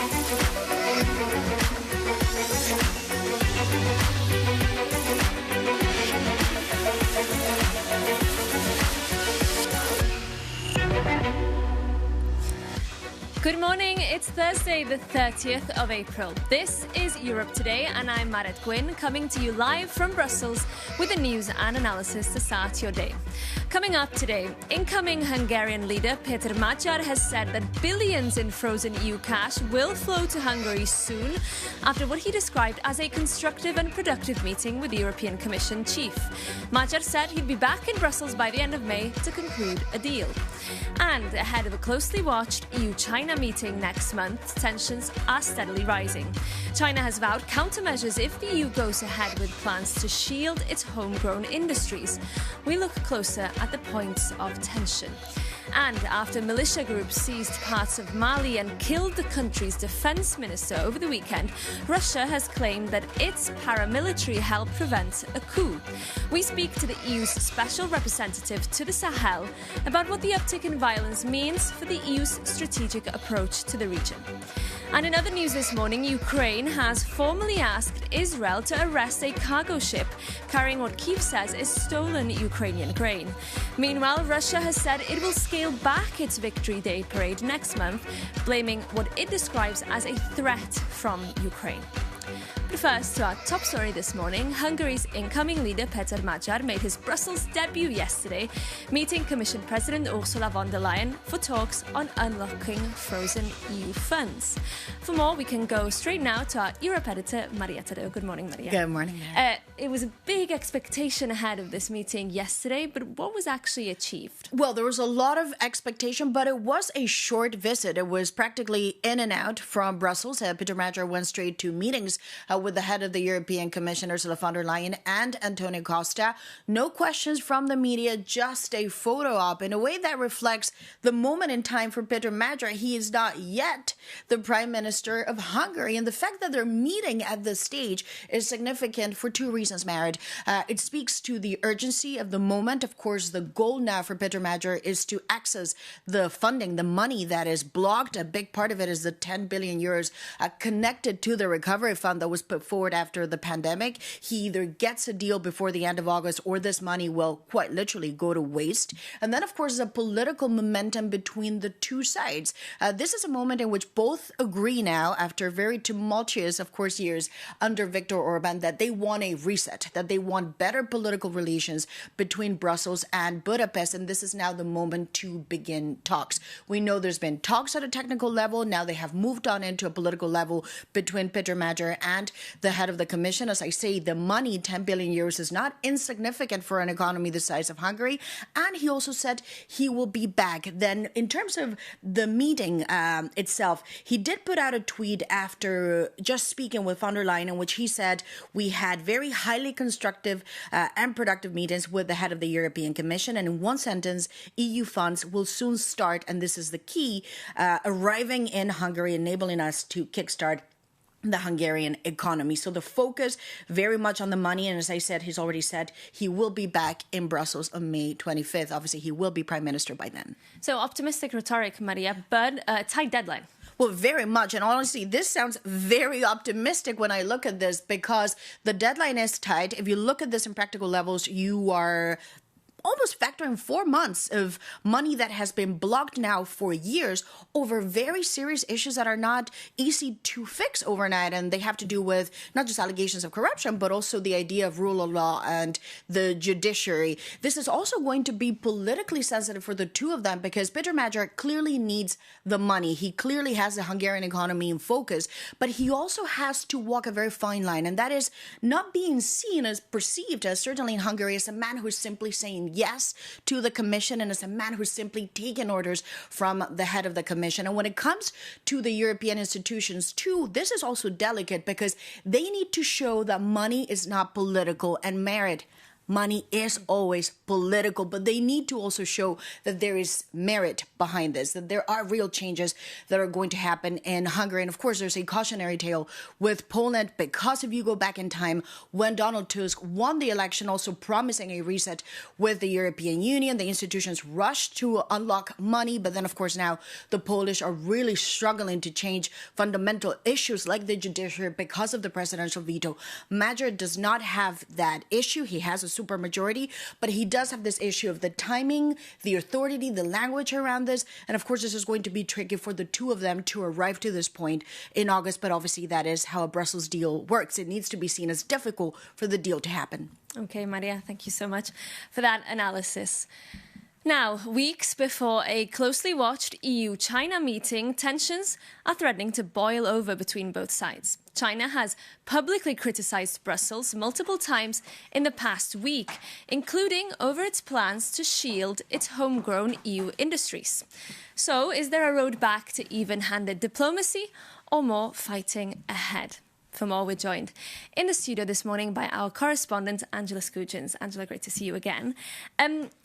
Good morning, it's Thursday the 30th of April. This is Europe Today and I'm Marit Gwyn coming to you live from Brussels with the news and analysis to start your day. Coming up today, incoming Hungarian leader Peter Magyar has said that billions in frozen EU cash will flow to Hungary soon after what he described as a constructive and productive meeting with the European Commission chief. Magyar said he'd be back in Brussels by the end of May to conclude a deal. And ahead of a closely watched EU-China meeting next month, tensions are steadily rising. China has vowed countermeasures if the EU goes ahead with plans to shield its homegrown industries. We look closer at the points of tension. And after militia groups seized parts of Mali and killed the country's defense minister over the weekend, Russia has claimed that its paramilitary helped prevent a coup. We speak to the EU's special representative to the Sahel about what the uptick in violence means for the EU's strategic approach to the region. And in other news this morning, Ukraine has formally asked Israel to arrest a cargo ship carrying what Kyiv says is stolen Ukrainian grain. Meanwhile, Russia has said it will scale back its Victory Day parade next month, blaming what it describes as a threat from Ukraine. But first, to our top story this morning, Hungary's incoming leader Peter Magyar made his Brussels debut yesterday, meeting Commission President Ursula von der Leyen for talks on unlocking frozen EU funds. For more, we can go straight now to our Europe editor, Maria Tadeu. Good morning, Maria. Good morning. It was a big expectation ahead of this meeting yesterday, but what was actually achieved? Well, there was a lot of expectation, but it was a short visit. It was practically in and out from Brussels. Peter Magyar went straight to meetings with the head of the European Commission, Ursula von der Leyen, and Antonio Costa. No questions from the media, just a photo op in a way that reflects the moment in time for Peter Magyar. He is not yet the Prime Minister of Hungary, and the fact that they're meeting at this stage is significant for two reasons, Marit. It speaks to the urgency of the moment. Of course, the goal now for Peter Magyar is to access the funding, the money that is blocked. A big part of it is the 10 billion euros connected to the recovery fund that was put forward after the pandemic. He either gets a deal before the end of August or this money will quite literally go to waste. And then, of course, the political momentum between the two sides. This is a moment in which both agree now, after very tumultuous, of course, years under Viktor Orban, that they want a reset, that they want better political relations between Brussels and Budapest. And this is now the moment to begin talks. We know there's been talks at a technical level. Now they have moved on into a political level between Peter Magyar and the head of the Commission. As I say, the money, 10 billion euros, is not insignificant for an economy the size of Hungary. And he also said he will be back. Then in terms of the meeting itself, he did put out a tweet after just speaking with von der Leyen in which he said, we had very highly constructive and productive meetings with the head of the European Commission. And in one sentence, EU funds will soon start, and this is the key, arriving in Hungary, enabling us to kickstart the Hungarian economy. So the focus very much on the money. And as I said, he's already said he will be back in Brussels on May 25th. Obviously, he will be Prime Minister by then. So optimistic rhetoric, Maria, but a tight deadline. Well, very much. And honestly, this sounds very optimistic when I look at this because the deadline is tight. If you look at this in practical levels, you are almost factoring 4 months of money that has been blocked now for years over very serious issues that are not easy to fix overnight. And they have to do with not just allegations of corruption, but also the idea of rule of law and the judiciary. This is also going to be politically sensitive for the two of them because Peter Magyar clearly needs the money. He clearly has the Hungarian economy in focus, but he also has to walk a very fine line. And that is not being seen as perceived as, certainly in Hungary, as a man who's simply saying yes to the Commission and as a man who's simply taken orders from the head of the Commission. And when it comes to the European institutions too, this is also delicate because they need to show that money is not political and merit. money is always political, but they need to also show that there is merit behind this, that there are real changes that are going to happen in Hungary. And of course, there's a cautionary tale with Poland, because if you go back in time, when Donald Tusk won the election, also promising a reset with the European Union, the institutions rushed to unlock money. But then, of course, now the Polish are really struggling to change fundamental issues like the judiciary because of the presidential veto. Magyar does not have that issue. He has a supermajority, but he does have this issue of the timing, the authority, the language around this. And of course, this is going to be tricky for the two of them to arrive to this point in August. But obviously, that is how a Brussels deal works. It needs to be seen as difficult for the deal to happen. Okay, Maria, thank you so much for that analysis. Now, weeks before a closely watched EU-China meeting, tensions are threatening to boil over between both sides. China has publicly criticized Brussels multiple times in the past week, including over its plans to shield its homegrown EU industries. So, is there a road back to even-handed diplomacy or more fighting ahead? For more, we're joined in the studio this morning by our correspondent, Angela Skujins. Angela, great to see you again.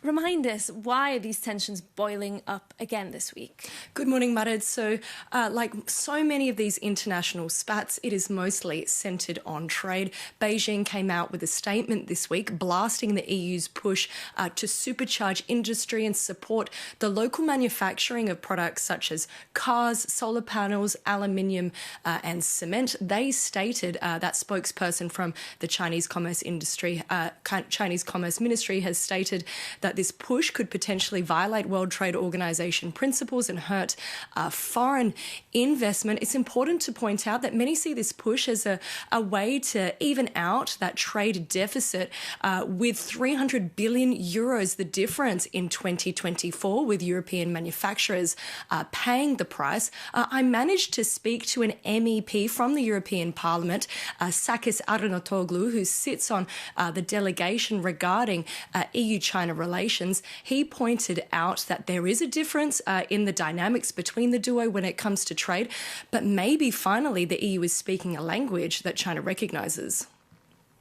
Remind us, why are these tensions boiling up again this week? Good morning, Marid. So, like so many of these international spats, it is mostly centred on trade. Beijing came out with a statement this week blasting the EU's push to supercharge industry and support the local manufacturing of products such as cars, solar panels, aluminium and cement. They stated, that spokesperson from the Chinese Commerce Ministry has stated that this push could potentially violate World Trade Organization principles and hurt foreign investment. It's important to point out that many see this push as a way to even out that trade deficit with 300 billion euros, the difference in 2024 with European manufacturers paying the price. I managed to speak to an MEP from the European Parliament, Sakis Arnotoglu, who sits on the delegation regarding EU-China relations. He pointed out that there is a difference in the dynamics between the duo when it comes to trade, but maybe finally the EU is speaking a language that China recognises.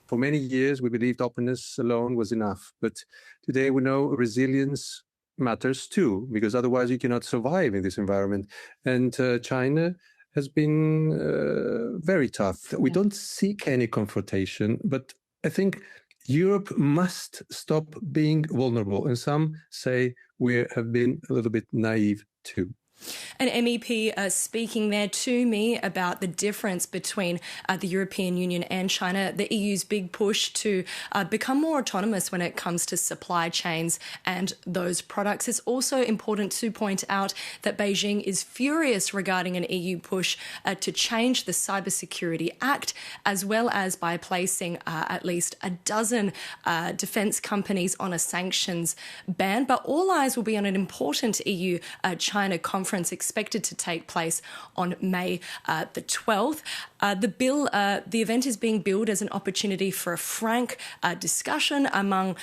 For many years, we believed openness alone was enough, but today we know resilience matters too, because otherwise you cannot survive in this environment. And China has been very tough. We don't seek any confrontation, but I think Europe must stop being vulnerable. And some say we have been a little bit naive too. An MEP speaking there to me about the difference between the European Union and China, the EU's big push to become more autonomous when it comes to supply chains and those products. It's also important to point out that Beijing is furious regarding an EU push to change the Cybersecurity Act, as well as by placing at least a dozen defence companies on a sanctions ban. But all eyes will be on an important EU-China conference expected to take place on May the 12th. The event is being billed as an opportunity for a frank discussion among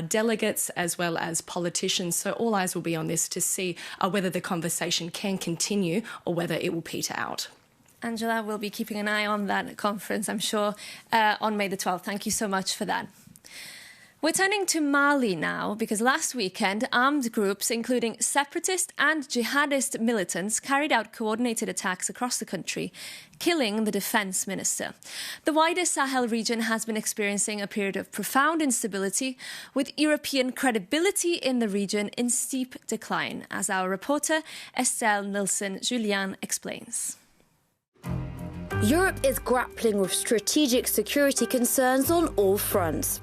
delegates as well as politicians. So all eyes will be on this to see whether the conversation can continue or whether it will peter out. Angela, we'll be keeping an eye on that conference, I'm sure, on May the 12th. Thank you so much for that. We're turning to Mali now, because last weekend, armed groups, including separatist and jihadist militants, carried out coordinated attacks across the country, killing the defence minister. The wider Sahel region has been experiencing a period of profound instability, with European credibility in the region in steep decline, as our reporter Estelle Nilsson-Julian explains. Europe is grappling with strategic security concerns on all fronts,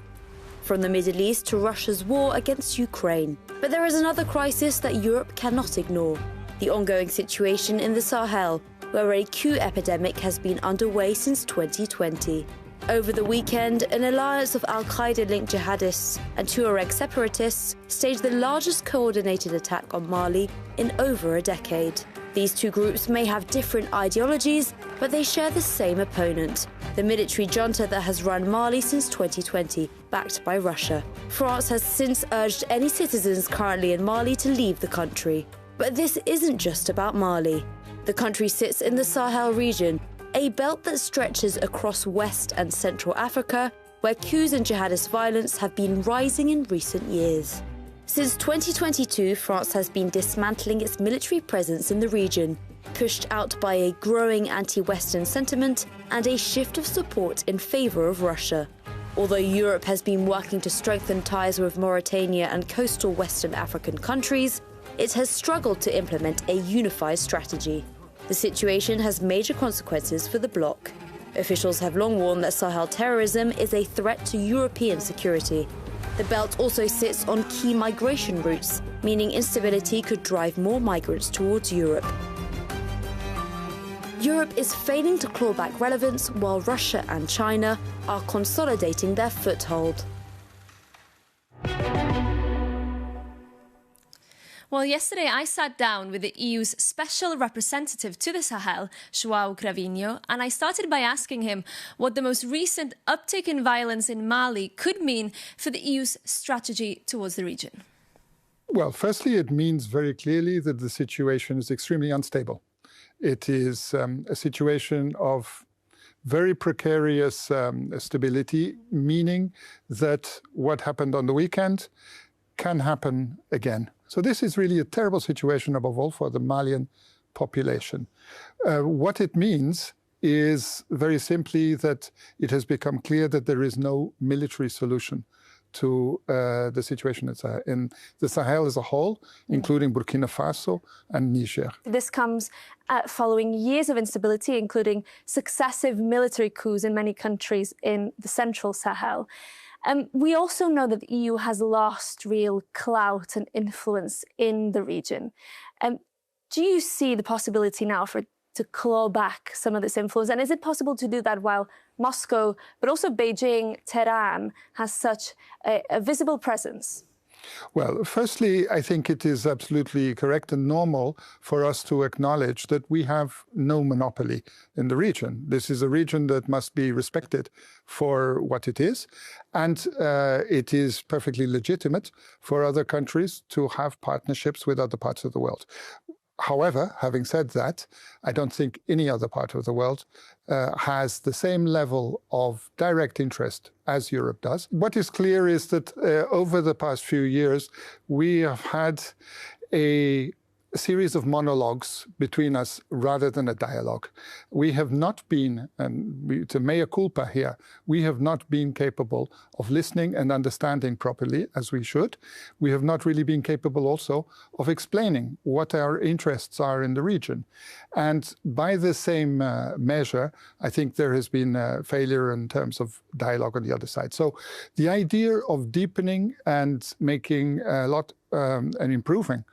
from the Middle East to Russia's war against Ukraine. But there is another crisis that Europe cannot ignore: the ongoing situation in the Sahel, where a coup epidemic has been underway since 2020. Over the weekend, an alliance of al-Qaeda-linked jihadists and Tuareg separatists staged the largest coordinated attack on Mali in over a decade. These two groups may have different ideologies, but they share the same opponent: the military junta that has run Mali since 2020, backed by Russia. France has since urged any citizens currently in Mali to leave the country. But this isn't just about Mali. The country sits in the Sahel region, a belt that stretches across West and Central Africa where coups and jihadist violence have been rising in recent years. Since 2022, France has been dismantling its military presence in the region, pushed out by a growing anti-Western sentiment and a shift of support in favour of Russia. Although Europe has been working to strengthen ties with Mauritania and coastal Western African countries, it has struggled to implement a unified strategy. The situation has major consequences for the bloc. Officials have long warned that Sahel terrorism is a threat to European security. The belt also sits on key migration routes, meaning instability could drive more migrants towards Europe. Europe is failing to claw back relevance while Russia and China are consolidating their foothold. Well, yesterday I sat down with the EU's special representative to the Sahel, João Cravinho, and I started by asking him what the most recent uptick in violence in Mali could mean for the EU's strategy towards the region. Well, firstly, it means very clearly that the situation is extremely unstable. It is a situation of very precarious stability, meaning that what happened on the weekend can happen again. So this is really a terrible situation, above all, for the Malian population. What it means is very simply that it has become clear that there is no military solution to the situation in the Sahel as a whole, including Burkina Faso and Niger. This comes following years of instability, including successive military coups in many countries in the central Sahel. We also know that the EU has lost real clout and influence in the region. Do you see the possibility now for it to claw back some of this influence? And is it possible to do that while Moscow, but also Beijing, Tehran, has such a visible presence? Well, firstly, I think it is absolutely correct and normal for us to acknowledge that we have no monopoly in the region. This is a region that must be respected for what it is, and it is perfectly legitimate for other countries to have partnerships with other parts of the world. However, having said that, I don't think any other part of the world has the same level of direct interest as Europe does. What is clear is that over the past few years, we have had a series of monologues between us rather than a dialogue. We have not been, and it's a mea culpa here, we have not been capable of listening and understanding properly as we should. We have not really been capable also of explaining what our interests are in the region. And by the same measure, I think there has been a failure in terms of dialogue on the other side. So the idea of deepening and making a lot and improving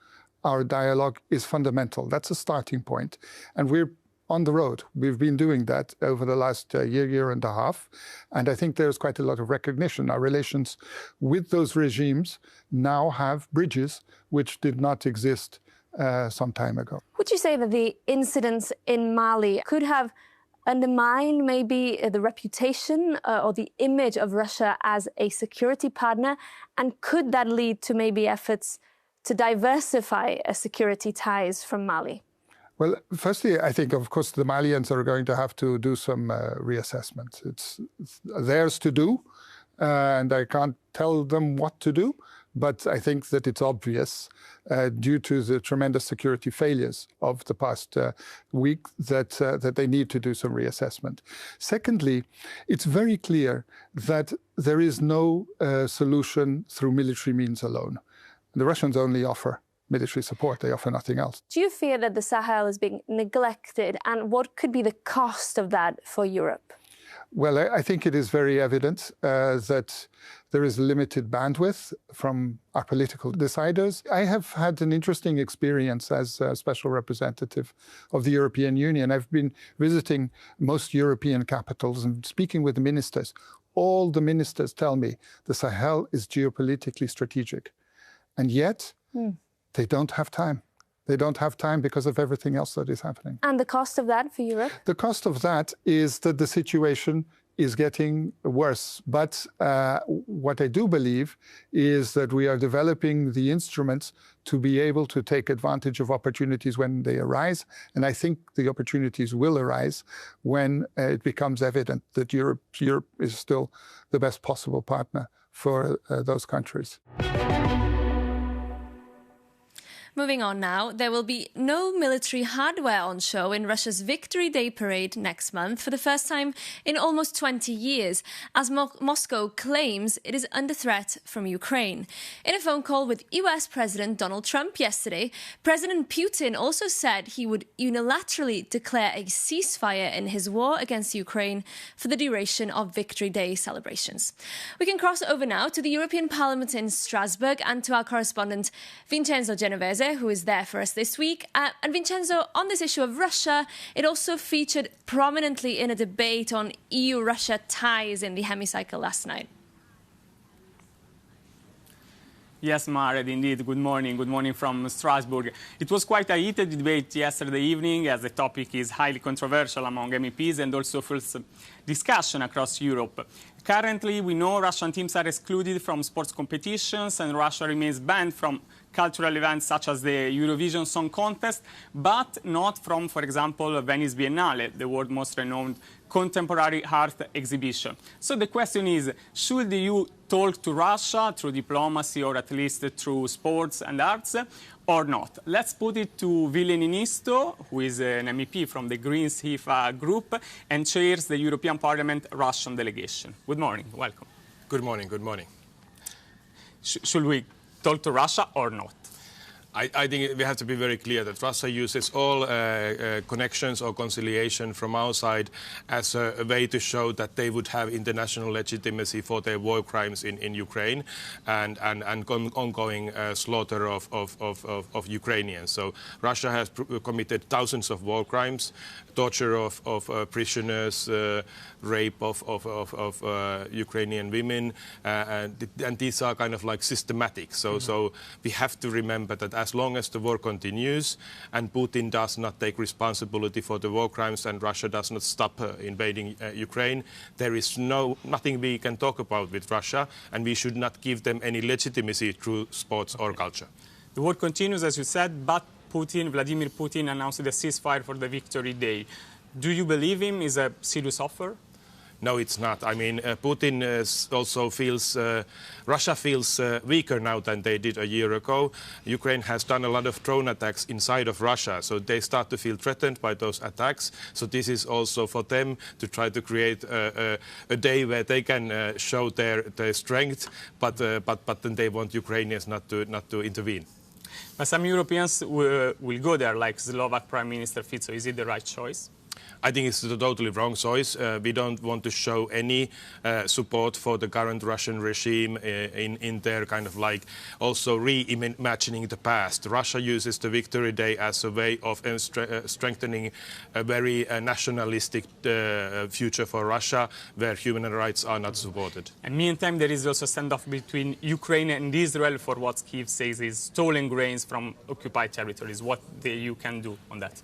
our dialogue is fundamental. That's a starting point. And we're on the road. We've been doing that over the last year and a half. And I think there's quite a lot of recognition. Our relations with those regimes now have bridges which did not exist some time ago. Would you say that the incidents in Mali could have undermined maybe the reputation or the image of Russia as a security partner? And could that lead to maybe efforts to diversify security ties from Mali? Well, firstly, I think, of course, the Malians are going to have to do some reassessment. It's theirs to do, and I can't tell them what to do. But I think that it's obvious, due to the tremendous security failures of the past week, that they need to do some reassessment. Secondly, it's very clear that there is no solution through military means alone. The Russians only offer military support. They offer nothing else. Do you fear that the Sahel is being neglected, and what could be the cost of that for Europe? Well, I think it is very evident that there is limited bandwidth from our political deciders. I have had an interesting experience as a special representative of the European Union. I've been visiting most European capitals and speaking with the ministers. All the ministers tell me the Sahel is geopolitically strategic. And yet, they don't have time. They don't have time because of everything else that is happening. And the cost of that for Europe? The cost of that is that the situation is getting worse. But what I do believe is that we are developing the instruments to be able to take advantage of opportunities when they arise. And I think the opportunities will arise when it becomes evident that Europe is still the best possible partner for those countries. Moving on now, there will be no military hardware on show in Russia's Victory Day parade next month for the first time in almost 20 years, as Moscow claims it is under threat from Ukraine. In a phone call with US President Donald Trump yesterday, President Putin also said he would unilaterally declare a ceasefire in his war against Ukraine for the duration of Victory Day celebrations. We can cross over now to the European Parliament in Strasbourg and to our correspondent Vincenzo Genovese, who is there for us this week. And Vincenzo, on this issue of Russia, it also featured prominently in a debate on EU-Russia ties in the hemicycle last night. Yes, Mared, indeed. Good morning. Good morning from Strasbourg. It was quite a heated debate yesterday evening, as the topic is highly controversial among MEPs and also fuels discussion across Europe. Currently, we know Russian teams are excluded from sports competitions and Russia remains banned from cultural events such as the Eurovision Song Contest, but not from, for example, Venice Biennale, the world's most renowned contemporary art exhibition. So the question is, should the EU talk to Russia through diplomacy or at least through sports and arts or not? Let's put it to Ville Niinisto, who is an MEP from the Greens HIFA group and chairs the European Parliament Russian delegation. Good morning. Welcome. Good morning. Good morning. Should we talk to Russia or not? I think we have to be very clear that Russia uses all connections or conciliation from our side as a way to show that they would have international legitimacy for their war crimes in Ukraine and ongoing slaughter of Ukrainians. So Russia has committed thousands of war crimes, torture of prisoners, rape of Ukrainian women, and these are kind of like systematic. So we have to remember that as long as the war continues and Putin does not take responsibility for the war crimes and Russia does not stop invading Ukraine, there is nothing we can talk about with Russia, and we should not give them any legitimacy through sports or culture. The war continues, as you said, but Vladimir Putin announced a ceasefire for the Victory Day. Do you believe him? Is a serious offer? No, it's not. I mean, Putin also feels, Russia feels weaker now than they did a year ago. Ukraine has done a lot of drone attacks inside of Russia, so they start to feel threatened by those attacks. So this is also for them to try to create a day where they can show their strength, but then they want Ukrainians not to intervene. But some Europeans will go there, like Slovak Prime Minister Fico. Is it the right choice? I think it's a totally wrong choice. We don't want to show any support for the current Russian regime in their kind of like also reimagining the past. Russia uses the Victory Day as a way of strengthening a very nationalistic future for Russia where human rights are not supported. And meantime, there is also a standoff between Ukraine and Israel for what Kyiv says is stolen grains from occupied territories. What the EU can do on that?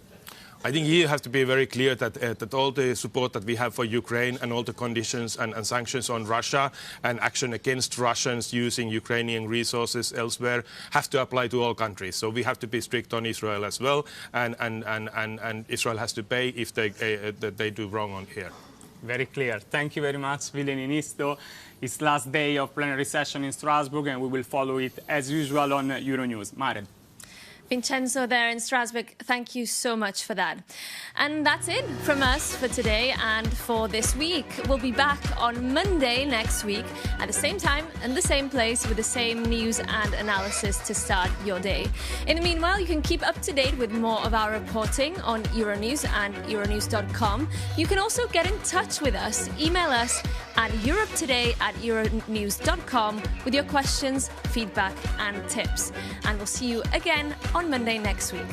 I think you have to be very clear that all the support that we have for Ukraine and all the conditions and sanctions on Russia and action against Russians using Ukrainian resources elsewhere have to apply to all countries. So we have to be strict on Israel as well, and Israel has to pay if they do wrong on here. Very clear. Thank you very much, Ville Niinisto. It's last day of plenary session in Strasbourg, and we will follow it as usual on Euronews. Mared. Vincenzo there in Strasbourg, thank you so much for that. And that's it from us for today and for this week. We'll be back on Monday next week at the same time and the same place with the same news and analysis to start your day. In the meanwhile, you can keep up to date with more of our reporting on Euronews and Euronews.com. You can also get in touch with us. Email us at europetoday@euronews.com with your questions, feedback and tips. And we'll see you again on Monday next week.